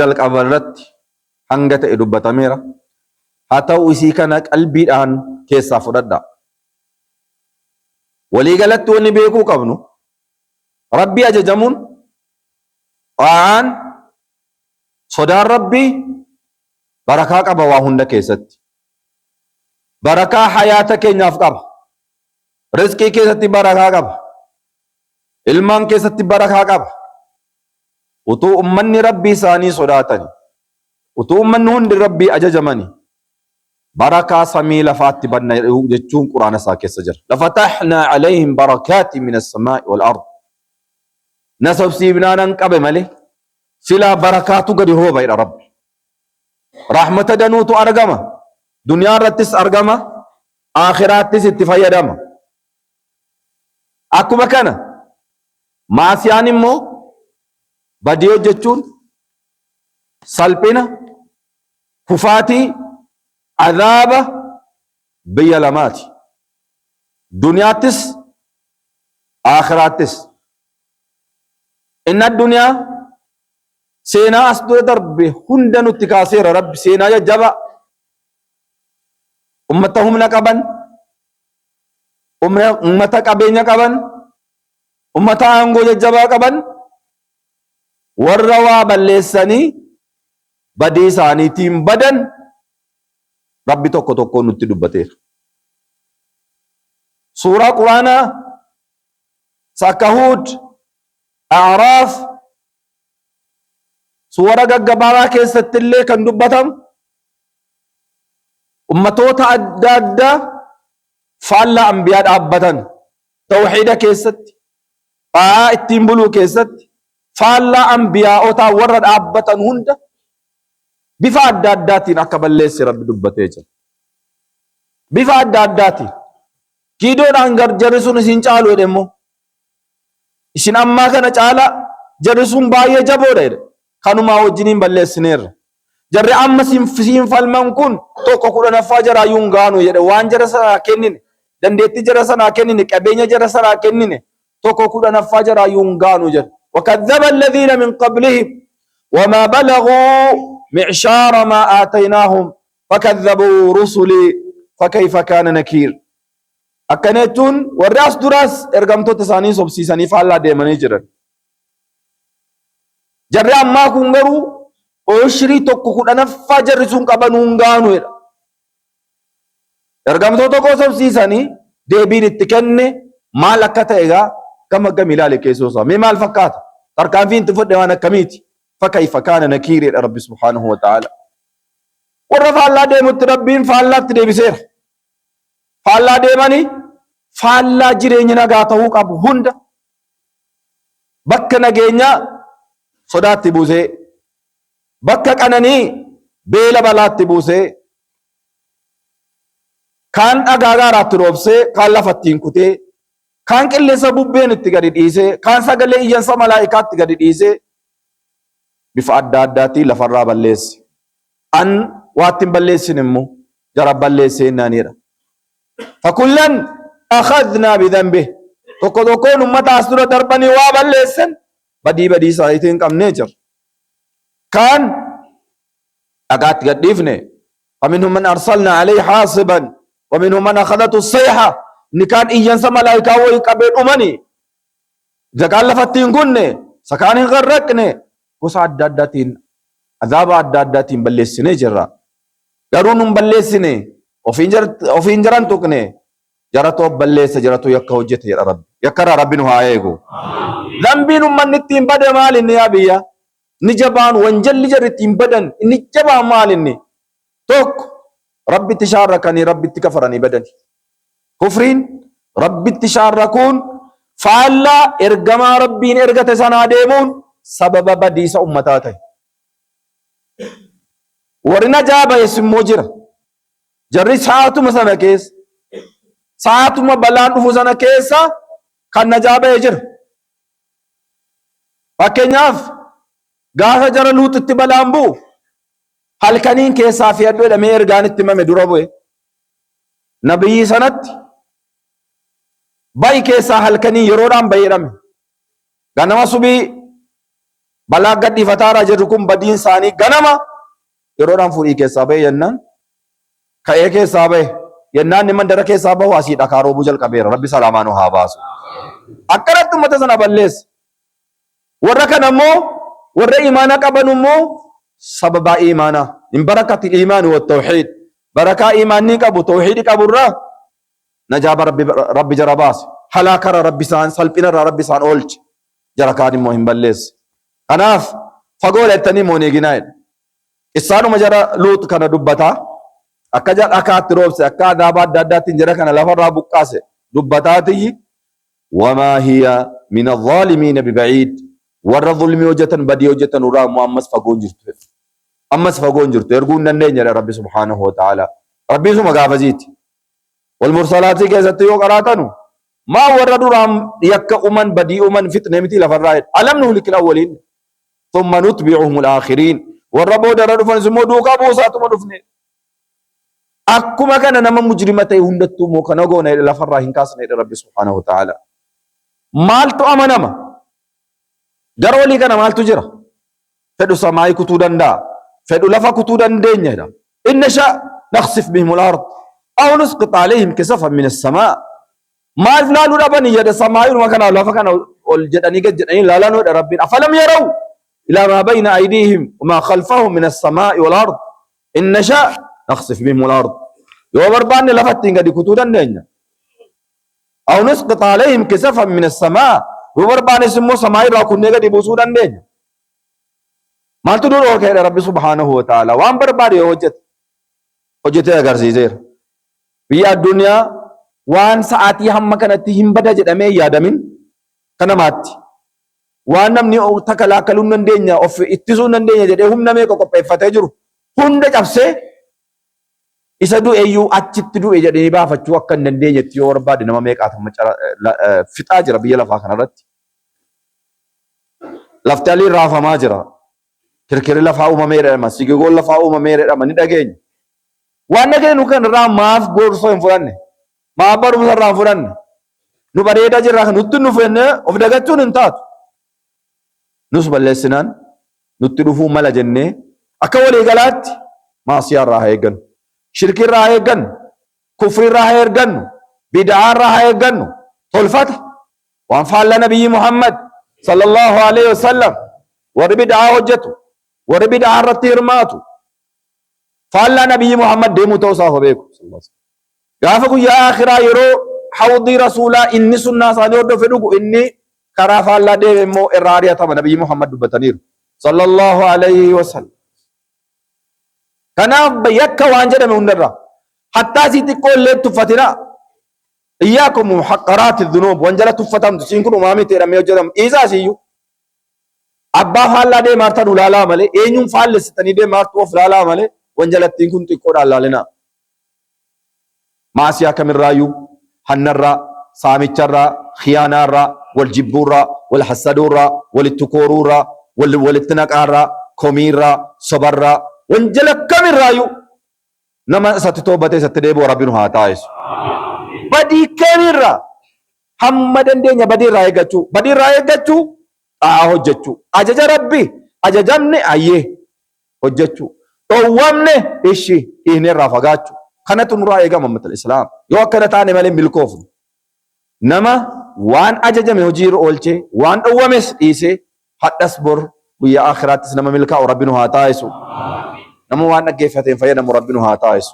jalqabarratti hanga ta'e dubbatameera. Haa ta'u isii kana qalbiidhaan keessaa fudhadhaa. Waliigalatti wanni beekuu qabnu Rabbii ajajamuun, xaa'aan, sodaan Rabbii barakaa qaba waa hunda keessatti. Barakaa hayaata keenyaaf qaba. Rizqii keessatti barakaa qaba. Ilmaan keessatti barakaa qaba. Utuu ummanni Rabbii isaanii sodaatani, utuu ummanni hundi Rabbii ajajamani, barakaa samii lafaatti banna jechuun quraana isaa keessa jira. Lafatahnaa calayhim barakaatin min assamaa'i wal ard. Nasabsiibnaanan qabe malee silaa barakaatu gadi rooba jedha Rabbi. Rahmata danuutu argama. Duniyaa irrattis argama, aakhiraattis itti fayyadama. Akkuma kana maasiyaan immoo badii hojjechuun salphina, kufaatii, عذاب بيا لماتي دنياتس آخراتس إن الدنيا سينا أصدر درب هندن التكاسير رب سينا يجبا أمتهم لكبن أمتك أبين كبن أمتا أنغو يجبا كبن والرواب الليساني بدي ساني تيم بدن Rabbi tokko tokko nutti dubbateera. Suuraa quraanaa akka Huud, A'raaf, suura gaggabaabaa keessatti illee kan dubbatamu ummatoota adda addaa faallaa anbiyaa dhaabbatan tawxiida keessatti, xaa'aa ittiin buluu keessatti faallaa anbiyaa'otaa warra dhaabbatan hunda bifa adda addaatiin akka balleessi Rabbi dubbatee jira. Bifa adda addaatiin kiidoodhaan jarri sun isin caalu jedhe immoo isin ammaa kana caala jarri sun baay'ee jaboodha jedhe kanumaa wajjiniin balleessineerra. Jarri amma siin falman kun tokko kudhanaffaa jaraayyuu hin gaanu jedhe waan jara sanaa kennine dandeettii jara sanaa kennine qabeenya jara sanaa kennine tokko kudhanaffaa jaraayyuu hin gaanu jedhe. وكذب الذين من قبلهم وما بلغوا معشار ما آتيناهم فكذبوا رسلي فكيف كان نكير. أكنتون والراس دراس إرقمتو تساني سبسيساني فالله ديماني جرن جرى أما كنغرو وشري توكو كدنا فجر سون كبنونغانو إرقمتو توكو سبسيساني ديبين اتكني ما لكتا إيغا كما قميلالي كيسوسا مما الفكات تركان فين تفد وانا كميتي فكيف كان نكير رب سبحانه وتعالى. ورفع الله ديم التربين فالله تدبسير فالله ديماني فالله جرينينا غاتهوك أبو هند بك نجينا صدات تبوسي بك كانني بيلا بلات تبوسي كان أغاغارات روبسي كان لفتين كتي كان كل سببين اتقادي ديسي كان ساقل إيانسا ملائكات اتقادي ديسي bifa adda addaatiin lafarraa balleessi. An waattiin balleessin immoo jara balleessee naanidha. Fakullan akhadnaa bidhanbih. Tokko tokkoon ummata as dura darbanii waa balleessan badii isaaniitiin qabnee jira. Kaan dhagaatti gadhiifne. ومنهم من أرسلنا عليه حاصبا ومنهم من أخذته الصيحة. Ni kaan iyyansa malaayikaa wayii qabee dhumani. Jagaan lafattiin kunne sakaan hin garraqne. Gosa adda addaatiin azaaba adda addaatiin balleessinee jirra. Garuu nun balleessine ofiin jaran tuqne jaratoo balleessa jaratoo yakka hojjete jedha Rabbi. Yakkarraa Rabbi nu haa eegu. Dhambiin ummanni ittiin bade maalinni yaa biyya? Ni jabaan wanjalli jarri ittiin badan inni jabaan maalinni? Tokko Rabbitti shaarrakanii Rabbitti kafaranii badani. Kufriin Rabbitti shaarrakuun faallaa ergamaa Rabbiin ergate sanaa deemuun sababa badiisa ummataa ta'e. Warri najaa ba'es immoo jira. Jarri saatuma sana keessa saatuma balaan dhufu sana keessa kan najaa ba'e jira. Fakkeenyaaf gaafa jara Luuxitti balaan bu'u halkaniin keessaa fi addoo jedhamee ergaan itti himame dura bu'e. Nabiyyi sanatti ba'i keessaa halkanii yeroodhaan ba'e jedhame. Ganama subii balaa gadhiifataarraa jirru kun badiin isaanii ganama yeroodhaan fuudhii keessaa bahe yennaan ka'ee keessaa bahe yennaan ni mandara keessaa bahu asii dhakaa roobuu jalqabeera. Rabbi salaamaa nu haa baasu. Akkanatti uummata sana balleessa. Warra kana immoo warra imaana qaban immoo sababa imaanaa min barakati imaani wa tawxiid barakaa imaanii qabu tawxiidii qaburraa najaaba rabbi jara baase halaakara rabbi isaan salphinarraa rabbi isaan oolche jara kaan immoo hin balleesse. Kanaaf fagoo leettanii moo eeginaa jedha. Isaanuma jara Luut kana dubbataa akka jara dhakaatti roobse akka adaaba adda addaatiin jara kana lafarraa buqqaase dubbataatiyyi wamaa hiya min adh-dhaalimiina bibaciid warra zulmii hojjetan badii hojjetan irraa immoo ammas fagoon jirtu. Ammas fagoon jirtu erguu hin dandeenye Rabbi subhaanahu wa ta'ala. Rabbii suma gaafasiiti. Wal mursalaatii keessatti yoo qaraatanu maa warra duraan yakka uman badii uman fitne miti lafarraa jedha. Alam nuhlikil awwaliin thumma nutbi'uhumul aakhiriin warra boodarra dhufanis immoo duukaa buusaatuma dhufne. Akkuma kana nama mujrima ta'e hundattuu immoo kana goona lafarraa hin kaasne Rabbi subhaanahu wa ta'ala. Maaltu amanama? Gara walii kana maaltu jira? Fedhu samaayii kutuu danda'a. Fedhu lafa kutuu dandeenya jedha. In nashaa naqsif bihimul ard aw nusqit alayhim kisafan min as-samaa. Maal laaluu dhabanii jedha samaayii kana lafa kana ol jedhanii gad jedhanii laalanuu dha Rabbiin. Afalam yaraw ila ma bayna aydihim wa ma khalfahum min as-samaa'i wal ard. In nashaa naqsif bihimul ard. Yoo barbaanne lafattiin gadi kutuu dandeenya. Aw nusqit alayhim kisafan min as-samaa. Yoo barbaannes immoo samaayii irraa kunnee gadi buusuu dandeenya. Maaltu dur oolkeedha Rabbi subhaanahu wa ta'ala waan barbaade yoo hojjetee agarsiiseera. Biyya addunyaa waan sa'aatii hamma kanatti hin bada jedhamee yaadamin kanamaatti waan namni takalaakaluu hin dandeenya of ittisuu hin dandeenya jedhee humna meeqa qopheeffatee jiru hunda cabsee isa du'eeyyuu achitti du'e jedhanii baafachuu akka hin dandeenyetti yoo barbaade nama meeqaatu fixaa jira biyya lafaa kanarratti. Lafti aliin raafamaa jira. Kirkirri lafaa uumameera jedhama. Sigigoon lafaa uumameera jedhama ni dhageenya. Waan dhageenyu kanarraa maaf gorsoo hin fudhanne? Maaf barumsa irraa hin fudhanne? Nu bareedaa jirraa kan nutti dhufenne of dagachuun hin taatu. Nus balleessinaan nutti dhufuu mala jennee akka waliigalaatti maasiyaa irraa haa eeggannu. Shirkii irraa haa eeggannu. Kufrii irraa haa eeggannu. Bid'aa irraa haa eeggannu. Tolfata waan faallaa nabiyyi Muhammad sallallahu alaihi wasallam warri bid'aa hojjetu warri bid'aa irratti hirmaatu faallaa nabiyyi Muhammad deemuu ta'uu isaa beeku. Gaafa guyyaa akhiraa yeroo hawdii rasuulaa inni sunnaa isaanii hordofee dhugu inni karaa faallaa deeme immoo irraa ari'atama nabiyyi Muhammad dubbataniiru sallallahu alaihi wasallam. Kanaaf yakka waan jedhame hundarraa hattaa si xiqqoo illee tuffatinaa. Iyyakum muhaqqaraati dhunuub wanjala tuffatamtu siin kun uumamee jedhamee hojjetamu dhiisaa siyyuu. Abbaa faallaa deemaartan ulaalaa malee eenyuun faallessitanii deemaartu of laalaa malee wanjalattiin kun xiqqoodhaan laalinaa. Maasiyaa kamirraayyuu hannarraa, saamicharraa, khiyaanaarraa, wal jibbuurraa, wal hassaduurraa, walitti kooruurraa, walitti naqaarraa, komiirraa, sobarraa wanjala kamirraayyuu nama isatti toobbatee isatti deebi'u Rabbi nu haa taasisu. Badii kamirraa hamma dandeenya badiirraa eeggachuu xaa'aa hojjechuu ajaja Rabbi ajajamne ayyee hojjechuu dhoowwamne ishi dhiineerraa fagaachuu kanatu nurraa eegama ummatul islaam. Yoo akkana taane malee milkoofnu nama waan ajajame hojiirra oolchee waan dhowwames dhiisee hadhas bor guyyaa akhiraattis nama milkaa'u Rabbi nu haa taasisu. Nama waan dhaggeeffateen fayyadamu Rabbi nu haa taasisu.